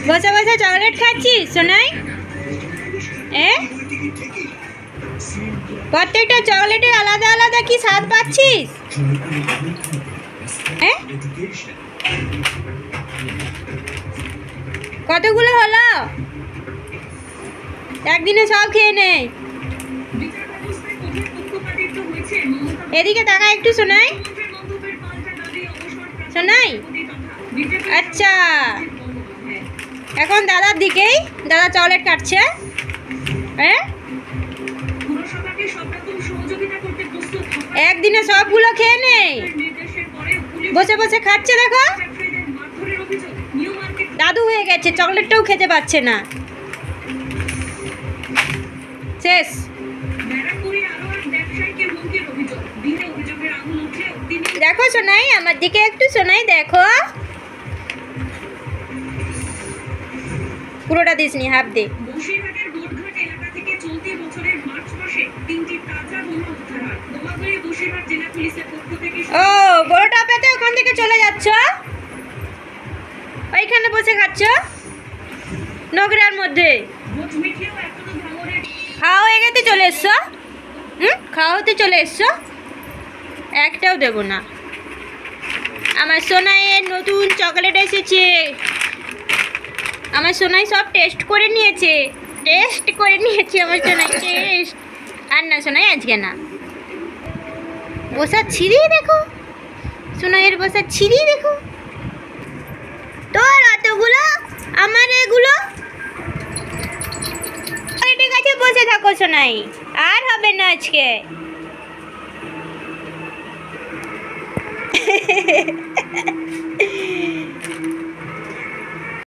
বসে বসে চকলেট খাচ্ছিস সোনাই? প্রত্যেকটা চকলেটের আলাদা আলাদা কি স্বাদ পাচ্ছিস? কতগুলো হলো? একদিনে সব খেয়ে নে। এদিকে তাকা একটু সোনাই। সোনাই, আচ্ছা এখন দাদার দিকেই, দাদা চকলেট কাটছে। একদিনে সবগুলো খেয়ে নে। বসে বসে খাচ্ছে দেখো, দাদু হয়ে গেছে, চকলেটটাও খেতে পাচ্ছে না। শেষ। দেখো সোনাই আমার দিকে একটু, সোনাই দেখো। পুরোটা দিসনি, হাফ দে। ও বড়টা পেতে ওখান থেকে চলে যাচ্ছ, ওইখানে বসে খাচ্ছ নোংরার মধ্যে। খাওয়া হয়ে গেতে চলে এসছো? খাওয়া হতে চলে এসছো? একটাও দেবো না। আমার সোনাইয়ের নতুন চকলেট এসেছে। আমার সোনাই সব টেস্ট করে নিয়েছে, আমার সোনাই টেস্ট। আর না সোনাই আজকে না। বসা ছিঁড়িয়ে দেখো, সোনাইয়ের বসা ছিঁড়িয়ে দেখো। তোর অতগুলো, আমার এগুলো। চকলেটের কাছে বসে থাকো সোনাই, আর হবে না আজকে।